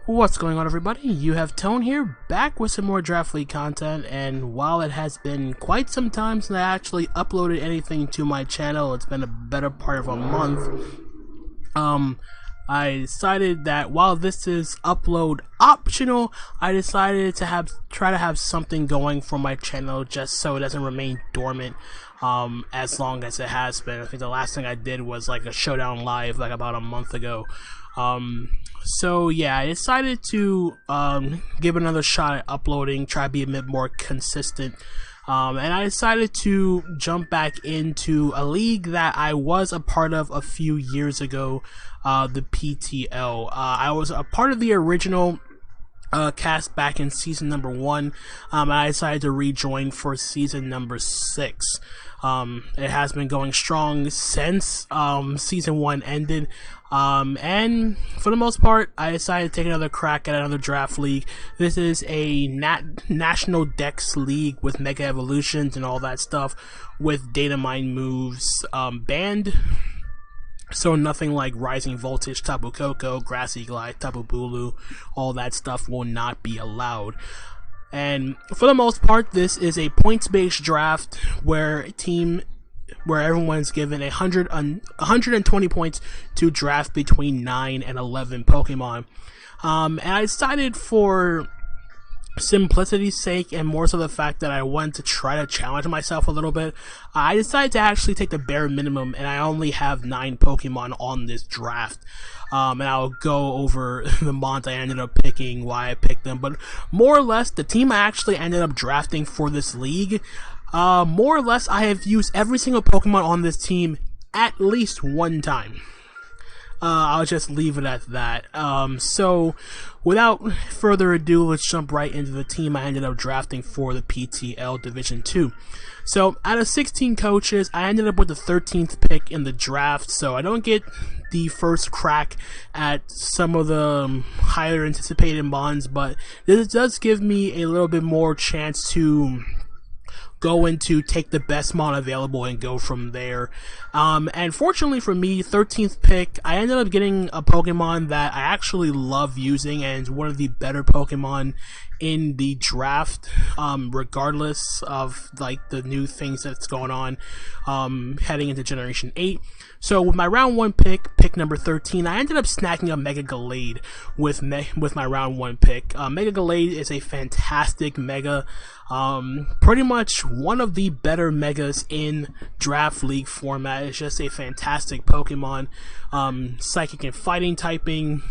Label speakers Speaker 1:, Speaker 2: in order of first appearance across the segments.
Speaker 1: What's going on, everybody? You have Tone here, back with some more Draft League content, and while it has been quite some time since I actually uploaded anything to my channel, it's been a better part of a month, I decided that while this is upload optional, I decided to try to have something going for my channel just so it doesn't remain dormant as long as it has been. I think the last thing I did was like a showdown live like about a month ago. So yeah, I decided to give another shot at uploading, try to be a bit more consistent, and I decided to jump back into a league that I was a part of a few years ago, the PTL. I was a part of the original cast back in season number 1, and I decided to rejoin for season number 6. It has been going strong since season 1 ended, and for the most part, I decided to take another crack at another draft league. This is a national dex league with mega evolutions and all that stuff, with data mine moves banned. So nothing like Rising Voltage, Tapu Koko, Grassy Glide, Tapu Bulu, all that stuff will not be allowed. And for the most part, this is a points-based draft where everyone's given 120 points to draft between 9 and 11 Pokemon. And I decided, for simplicity's sake and more so the fact that I wanted to try to challenge myself a little bit, I decided to actually take the bare minimum, and I only have 9 Pokemon on this draft. And I'll go over the mons I ended up picking, why I picked them, but more or less the team I actually ended up drafting for this league, more or less I have used every single Pokemon on this team at least one time. I'll just leave it at that. So without further ado, let's jump right into the team I ended up drafting for the PTL Division 2. So out of 16 coaches, I ended up with the 13th pick in the draft, so I don't get the first crack at some of the higher anticipated mons, but this does give me a little bit more chance to go into take the best mon available and go from there. And fortunately for me, 13th pick, I ended up getting a Pokemon that I actually love using and one of the better Pokemon in the draft, regardless of like the new things that's going on heading into Generation 8. So with my round 1 pick number 13, I ended up snacking up Mega Gallade with my round 1 pick. Mega Gallade is a fantastic Mega, pretty much one of the better Megas in Draft League format. It's just a fantastic Pokemon. Psychic and Fighting typing,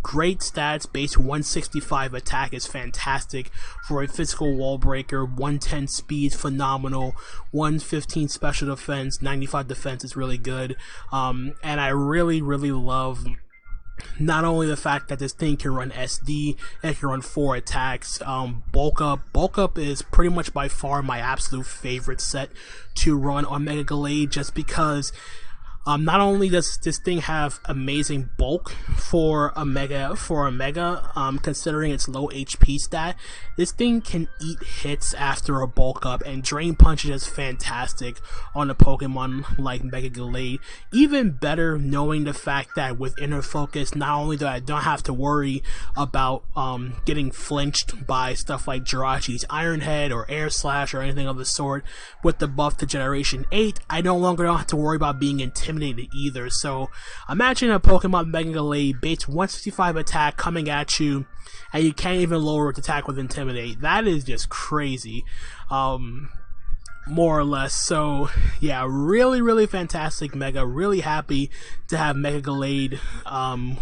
Speaker 1: great stats, base 165 attack is fantastic for a physical wall breaker, 110 speed, phenomenal, 115 special defense, 95 defense is really good. And I really love not only the fact that this thing can run SD, it can run 4 attacks. Bulk up is pretty much by far my absolute favorite set to run on Mega Gallade, just because not only does this thing have amazing bulk for a mega, considering its low HP stat, this thing can eat hits after a bulk up, and Drain Punch is fantastic on a Pokemon like Mega Gallade. Even better knowing the fact that with Inner Focus, not only do I don't have to worry about getting flinched by stuff like Jirachi's Iron Head or Air Slash or anything of the sort, with the buff to Generation 8, I no longer don't have to worry about being intimidated either. So imagine a Pokemon Mega Gallade base 165 attack coming at you, and you can't even lower its attack with Intimidate. That is just crazy, more or less. So yeah, really fantastic Mega. Really happy to have Mega Gallade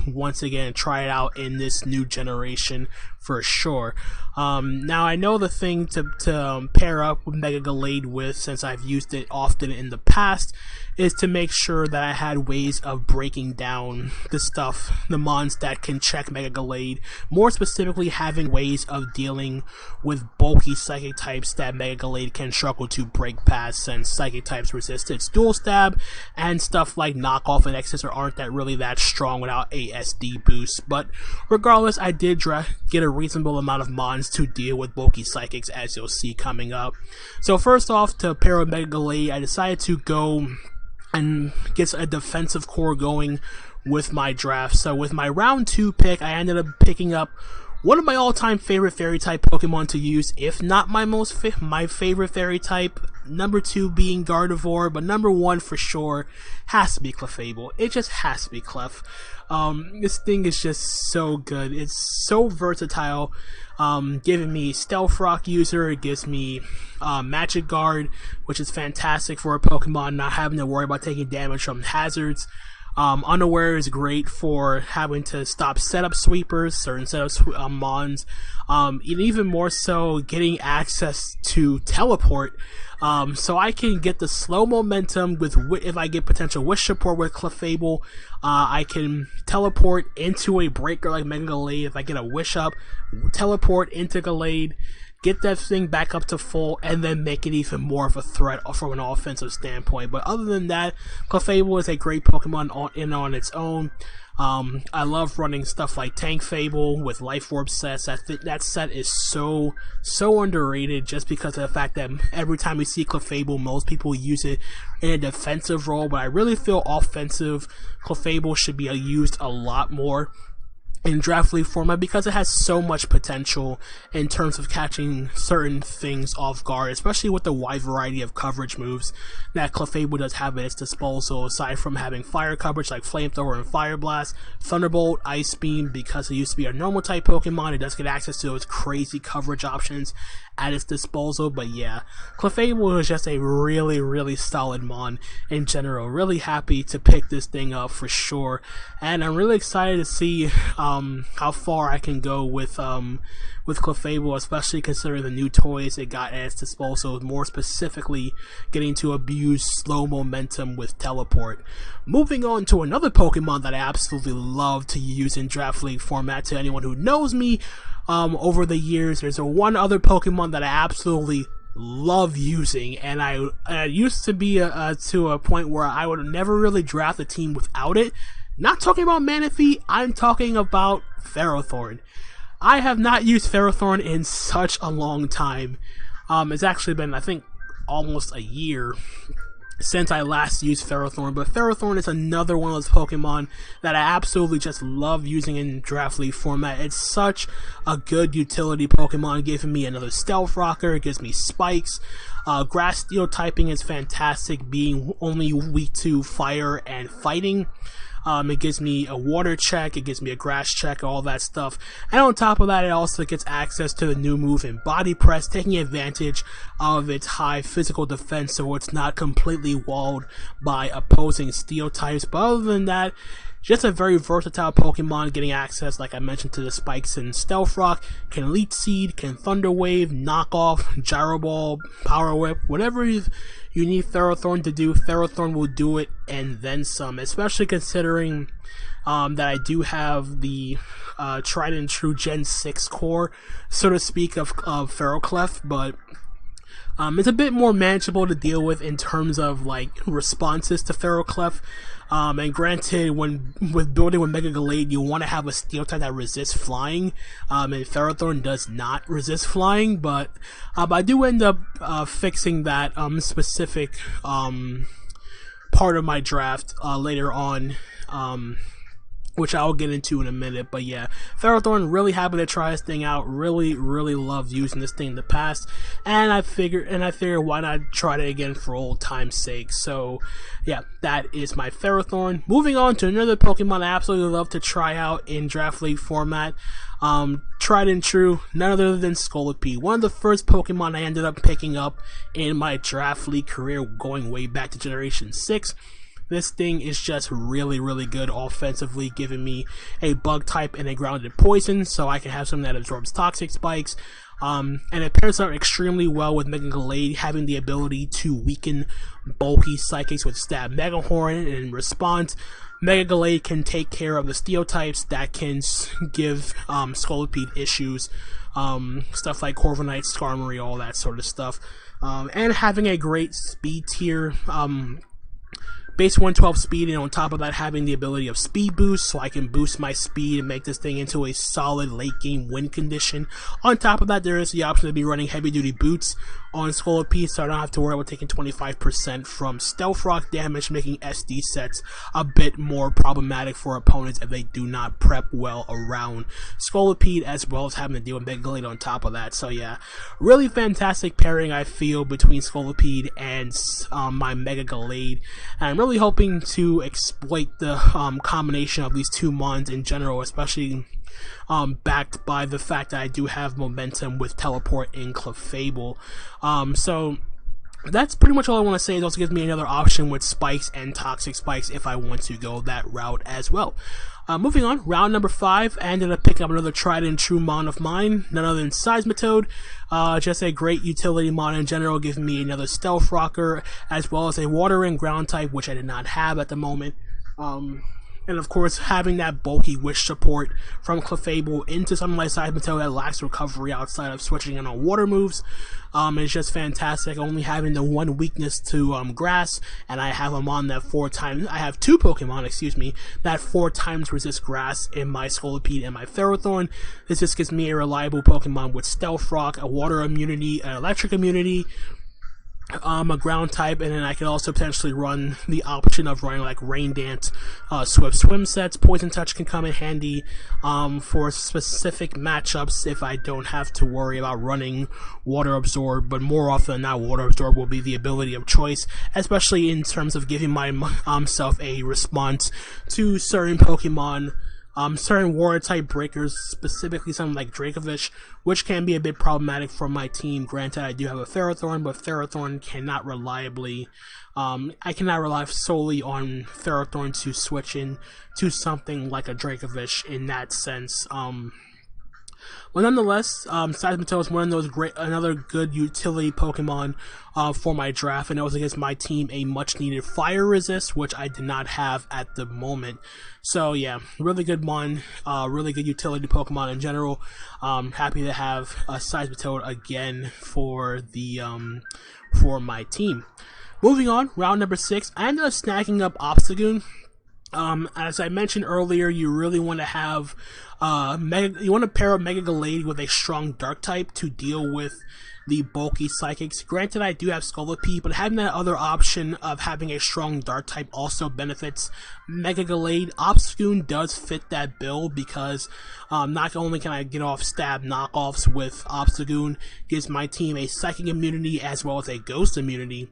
Speaker 1: once again, try it out in this new generation for sure. Now I know the thing to pair up with Mega Gallade with, since I've used it often in the past, is to make sure that I had ways of breaking down the mons that can check Mega Gallade. More specifically, having ways of dealing with bulky Psychic types that Mega Gallade can struggle to break past, since Psychic types resist its Dual Stab, and stuff like Knockoff and Excessor aren't really that strong without a SD boost. But regardless, I did get a reasonable amount of mons to deal with bulky Psychics, as you'll see coming up. So first off, to pair with Mega Gallade, I decided to go and gets a defensive core going with my draft. So with my round 2 pick, I ended up picking up one of my all-time favorite fairy type Pokemon to use, if not my favorite fairy type. Number 2 being Gardevoir, but number 1 for sure has to be Clefable. It just has to be Clef. This thing is just so good. It's so versatile. Giving me Stealth Rock user, it gives me Magic Guard, which is fantastic for a Pokemon not having to worry about taking damage from hazards. Unaware is great for having to stop setup sweepers, certain setup mons, and even more so getting access to teleport, so I can get the slow momentum with if I get potential wish support with Clefable. I can teleport into a breaker like Mega Gallade if I get a wish up, teleport into Gallade, get that thing back up to full, and then make it even more of a threat from an offensive standpoint. But other than that, Clefable is a great Pokemon on its own. I love running stuff like Tank Fable with Life Orb sets. I think that set is so underrated just because of the fact that every time we see Clefable, most people use it in a defensive role, but I really feel offensive Clefable should be used a lot more in draft league format because it has so much potential in terms of catching certain things off guard, especially with the wide variety of coverage moves that Clefable does have at its disposal, aside from having fire coverage like Flamethrower and Fire Blast, Thunderbolt, Ice Beam. Because it used to be a normal type Pokemon, it does get access to those crazy coverage options at its disposal. But yeah, Clefable is just a really solid mon in general. Really happy to pick this thing up for sure, and I'm really excited to see how far I can go with Clefable, especially considering the new toys it got at its disposal, more specifically getting to abuse slow momentum with Teleport. Moving on to another Pokemon that I absolutely love to use in draft league format. To anyone who knows me over the years, there's one other Pokemon that I absolutely love using, and I used to be to a point where I would never really draft a team without it. Not talking about Manaphy, I'm talking about Ferrothorn. I have not used Ferrothorn in such a long time. It's actually been, I think, almost a year since I last used Ferrothorn, but Ferrothorn is another one of those Pokemon that I absolutely just love using in draft league format. It's such a good utility Pokemon, giving me another Stealth Rocker, it gives me Spikes. Grass Steel typing is fantastic, being only weak to fire and fighting. It gives me a water check, it gives me a grass check, all that stuff. And on top of that, it also gets access to the new move in Body Press, taking advantage of its high physical defense so it's not completely walled by opposing steel types. But other than that, just a very versatile Pokemon, getting access, like I mentioned, to the Spikes and Stealth Rock, can Leech Seed, can Thunder Wave, Knock Off, Gyro Ball, Power Whip, whatever you need Ferrothorn to do, Ferrothorn will do it and then some, especially considering that I do have the tried and true Gen 6 core, so to speak, of Ferroclef, but it's a bit more manageable to deal with in terms of like responses to Ferroclef. And granted, with building with Mega Gallade, you want to have a steel type that resists flying, and Ferrothorn does not resist flying, but I do end up fixing that specific part of my draft later on, which I'll get into in a minute. But yeah, Ferrothorn, really happy to try this thing out. Really loved using this thing in the past, and I figured why not try it again for old time's sake. So yeah, that is my Ferrothorn. Moving on to another Pokemon I absolutely love to try out in draft league format. Tried and true, none other than Scolipede. One of the first Pokemon I ended up picking up in my draft league career, going way back to Generation 6. This thing is just really good offensively, giving me a bug type and a grounded poison, so I can have something that absorbs toxic spikes. And it pairs up extremely well with Mega Gallade, having the ability to weaken bulky psychics with Stab Mega Horn, and in response, Mega Gallade can take care of the steel types that can give Scolipede issues, stuff like Corviknight, Skarmory, all that sort of stuff. And having a great speed tier, base 112 speed, and on top of that having the ability of speed boost, so I can boost my speed and make this thing into a solid late game win condition. On top of that, there is the option to be running heavy duty boots on Scolipede, so I don't have to worry about taking 25% from Stealth Rock damage, making SD sets a bit more problematic for opponents if they do not prep well around Scolipede, as well as having to deal with Mega Gallade on top of that. So yeah, really fantastic pairing I feel between Scolipede and my Mega Gallade, and I'm really hoping to exploit the combination of these two mons in general, especially backed by the fact that I do have momentum with Teleport in Clefable. So that's pretty much all I want to say. It also gives me another option with Spikes and Toxic Spikes if I want to go that route as well. Moving on, round number 5, I ended up picking up another tried and true mon of mine, none other than Seismitoad. Just a great utility mon in general, giving me another Stealth Rocker, as well as a Water and Ground type, which I did not have at the moment. And of course, having that bulky Wish support from Clefable into something like Seismitoad that lacks recovery outside of switching in on water moves is just fantastic. Only having the one weakness to Grass, and I have a mon that I have two Pokemon, excuse me, that 4 times resist Grass in my Scolipede and my Ferrothorn. This just gives me a reliable Pokemon with Stealth Rock, a Water immunity, an Electric immunity, a ground type, and then I could also potentially run the option of running like Rain Dance, Swift Swim sets. Poison Touch can come in handy for specific matchups if I don't have to worry about running Water Absorb, but more often than not, Water Absorb will be the ability of choice, especially in terms of giving myself a response to certain Pokemon. Certain water type breakers, specifically something like Dracovish, which can be a bit problematic for my team. Granted, I do have a Ferrothorn, but Ferrothorn cannot reliably, I cannot rely solely on Ferrothorn to switch in to something like a Dracovish in that sense. But nonetheless, Seismitoad is one of those another good utility Pokemon for my draft, and it also gives my team a much-needed Fire Resist, which I did not have at the moment. So yeah, really good mon, really good utility Pokemon in general. Happy to have Seismitoad again for the for my team. Moving on, round number 6, I ended up snagging up Obstagoon. As I mentioned earlier, you really want to have you want to pair up Mega Gallade with a strong Dark type to deal with the bulky Psychics. Granted, I do have Scolipede, but having that other option of having a strong Dark type also benefits Mega Gallade. Obstagoon does fit that bill because not only can I get off stab knockoffs with Obstagoon, gives my team a Psychic immunity as well as a Ghost immunity.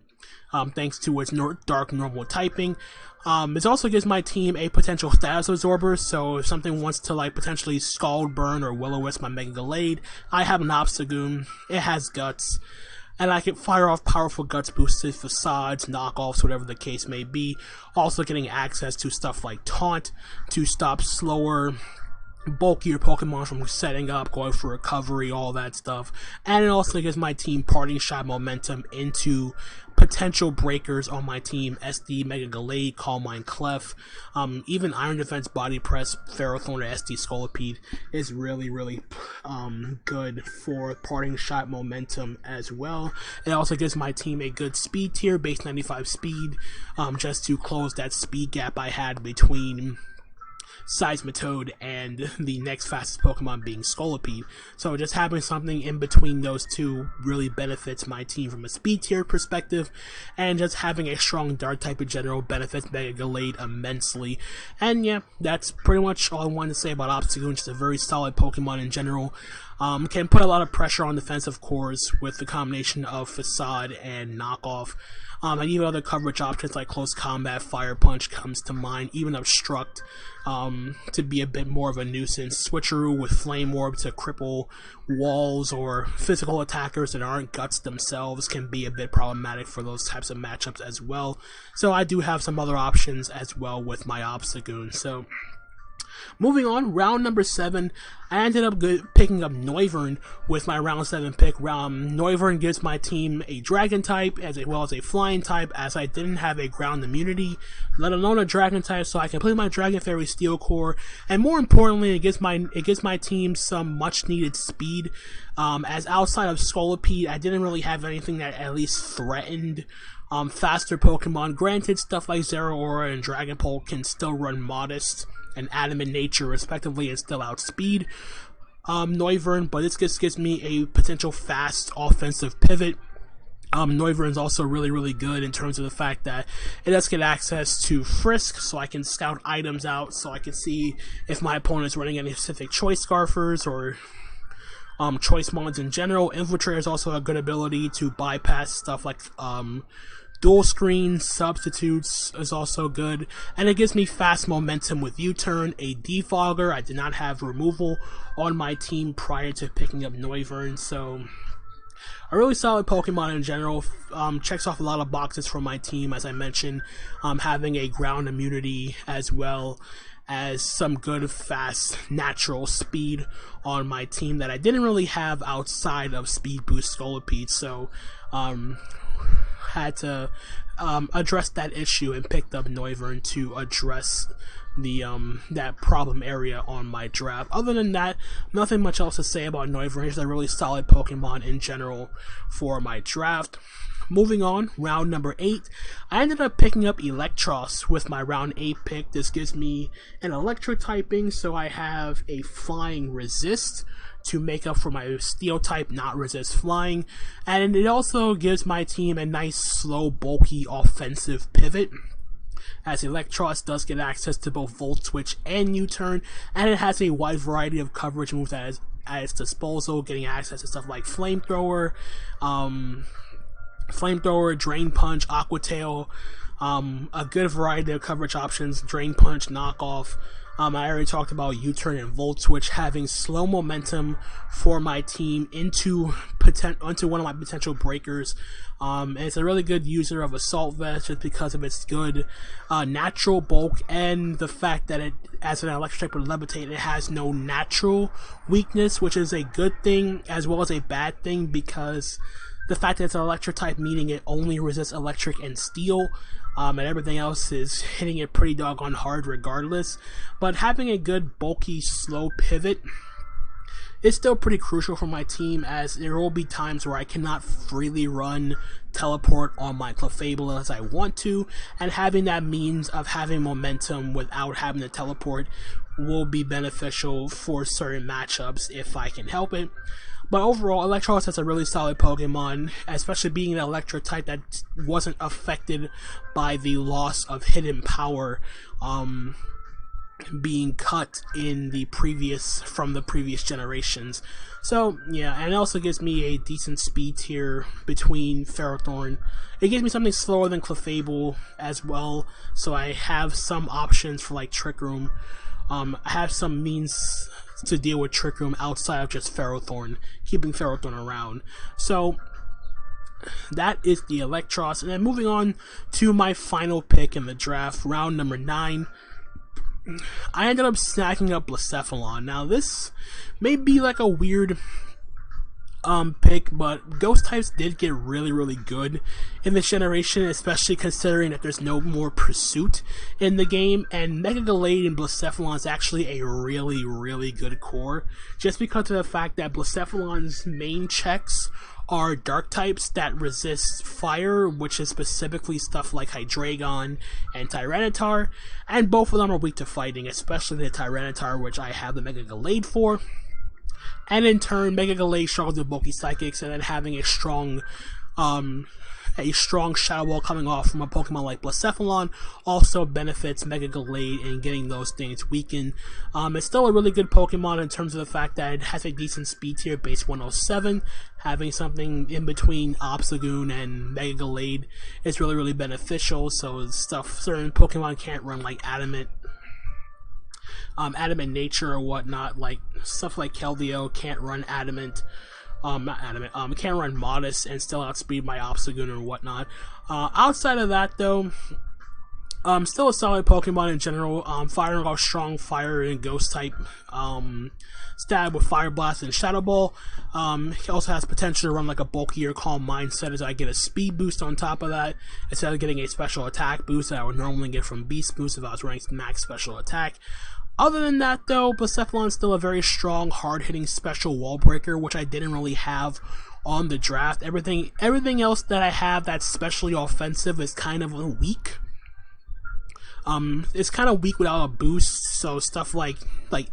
Speaker 1: Thanks to its dark normal typing. It also gives my team a potential status absorber, so if something wants to like potentially Scald Burn or Will-O-Wisp my Mega Gallade, I have an Obstagoon, it has Guts, and I can fire off powerful Guts boosted facades, knockoffs, whatever the case may be. Also getting access to stuff like Taunt to stop slower, bulkier Pokemon from setting up, going for recovery, all that stuff. And it also gives my team Parting Shot momentum into potential breakers on my team: SD, Mega Gallade, Calm Mind, Clef, even Iron Defense, Body Press, Ferrothorn, or SD Scolipede is really good for Parting Shot momentum as well. It also gives my team a good speed tier, base 95 speed, just to close that speed gap I had between Seismitoad and the next fastest Pokemon being Scolipede. So just having something in between those two really benefits my team from a speed tier perspective, and just having a strong Dark type in general benefits Mega Gallade immensely. And yeah, that's pretty much all I wanted to say about Obstagoon. Just a very solid Pokemon in general. Can put a lot of pressure on defensive cores with the combination of Facade and Knockoff. And even other coverage options like Close Combat, Fire Punch comes to mind, even Obstruct to be a bit more of a nuisance. Switcheroo with Flame Orb to cripple walls or physical attackers that aren't Guts themselves can be a bit problematic for those types of matchups as well. So I do have some other options as well with my Obstagoon. So moving on, round number 7, I ended up picking up Noivern with my round 7 pick. Noivern gives my team a Dragon type as well as a Flying type, as I didn't have a ground immunity, let alone a Dragon type, so I can play my Dragon Fairy Steel Core, and more importantly, it gives my team some much needed speed. As outside of Scolipede, I didn't really have anything that at least threatened faster Pokemon. Granted, stuff like Zeraora and Dragapult can still run Modest and Adamant Nature respectively and still outspeed Noivern, but this just gives me a potential fast offensive pivot Noivern is also really good in terms of the fact that it does get access to Frisk, so I can scout items out, so I can see if my opponent's running any specific choice scarfers or choice mods in general. Infiltrator is also a good ability to bypass stuff like dual screen. Substitutes is also good, and it gives me fast momentum with U-turn. A defogger, I did not have removal on my team prior to picking up Noivern, so a really solid Pokemon in general. Checks off a lot of boxes for my team, as I mentioned, having a ground immunity as well as some good fast natural speed on my team that I didn't really have outside of Speed Boost Scolipede, so had to address that issue and picked up Noivern to address the that problem area on my draft. Other than that, nothing much else to say about Noivern. He's a really solid Pokemon in general for my draft. Moving on, round number 8, I ended up picking up Electros with my round 8 pick. This gives me an electric typing, so I have a flying resist to make up for my steel type not resist flying, and it also gives my team a nice slow bulky offensive pivot, as Electros does get access to both Volt Switch and U-turn, and it has a wide variety of coverage moves at its disposal, getting access to stuff like Flamethrower, Drain Punch, Aqua Tail, a good variety of coverage options, Drain Punch, Knockoff. I already talked about U-turn and Volt Switch having slow momentum for my team onto one of my potential breakers. And it's a really good user of Assault Vest just because of its good natural bulk and the fact that it, as an electric type with Levitate, it has no natural weakness, which is a good thing as well as a bad thing, because the fact that it's an electric type, meaning it only resists electric and steel, and everything else is hitting it pretty doggone hard regardless. But having a good bulky slow pivot is still pretty crucial for my team, as there will be times where I cannot freely run teleport on my Clefable as I want to, and having that means of having momentum without having to teleport will be beneficial for certain matchups if I can help it. But overall, Electros is a really solid Pokemon, especially being an electric type that wasn't affected by the loss of hidden power being cut in the from the previous generations. So yeah, and it also gives me a decent speed tier between Ferrothorn. It gives me something slower than Clefable as well, so I have some options for like Trick Room. I have some means to deal with Trick Room outside of just Ferrothorn, keeping Ferrothorn around. So that is the Electros. And then moving on to my final pick in the draft, round number 9, I ended up snacking up Blacephalon. Now this may be like a weird pick, but Ghost types did get really good in this generation, especially considering that there's no more Pursuit in the game, and Mega Gallade and Blacephalon is actually a really good core, just because of the fact that Blacephalon's main checks are dark types that resist fire, which is specifically stuff like Hydreigon and Tyranitar, and both of them are weak to fighting, especially the Tyranitar, which I have the Mega Gallade for. And in turn, Mega Gallade struggles with bulky psychics, and then having a strong Shadow Ball coming off from a Pokemon like Blacephalon also benefits Mega Gallade in getting those things weakened. It's still a really good Pokemon in terms of the fact that it has a decent speed tier, base 107. Having something in between Obstagoon and Mega Gallade is really beneficial, so certain Pokemon can't run, like Adamant Nature or whatnot, like stuff like Keldeo can't run Adamant, can't run Modest and still outspeed my Obstagoon or whatnot. Outside of that though, still a solid Pokemon in general, firing off strong fire and ghost type stab with Fire Blast and Shadow Ball. He also has potential to run like a bulkier Calm Mindset, as I get a speed boost on top of that, instead of getting a special attack boost that I would normally get from Beast Boost if I was running max special attack. Other than that though, Blacephalon is still a very strong, hard-hitting special wall breaker, which I didn't really have on the draft. Everything else that I have that's specially offensive is kind of weak. It's kind of weak without a boost, so stuff like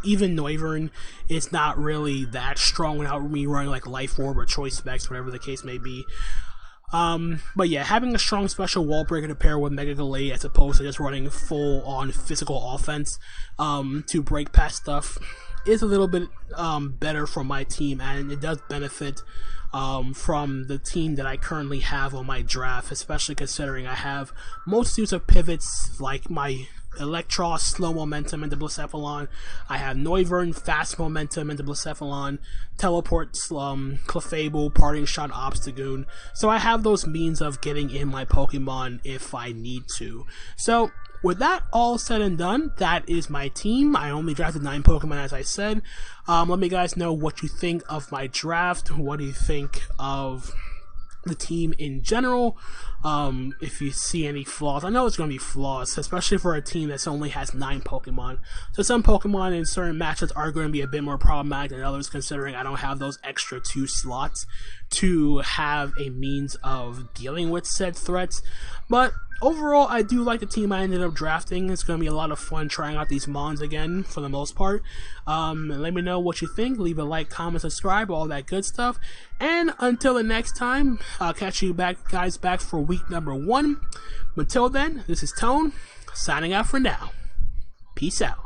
Speaker 1: even Noivern is not really that strong without me running like Life Orb or Choice Specs, whatever the case may be. But yeah, having a strong special wall breaker to pair with Mega Gallade as opposed to just running full on physical offense to break past stuff is a little bit better for my team, and it does benefit from the team that I currently have on my draft, especially considering I have multitudes of pivots like my Electros slow momentum into Blacephalon. I have Noivern fast momentum into Blacephalon, Teleport Clefable, Parting Shot Obstagoon. So I have those means of getting in my Pokemon if I need to. So with that all said and done, that is my team. I only drafted 9 Pokemon, as I said. Let me guys know what you think of my draft. What do you think of the team in general? If you see any flaws. I know it's going to be flaws, especially for a team that only has 9 Pokemon. So some Pokemon in certain matchups are going to be a bit more problematic than others, considering I don't have those extra 2 slots to have a means of dealing with said threats. But overall, I do like the team I ended up drafting. It's going to be a lot of fun trying out these Mons again, for the most part. Let me know what you think. Leave a like, comment, subscribe, all that good stuff. And until the next time, I'll catch you guys back for week number 1. Until then, this is Tone, signing out for now. Peace out.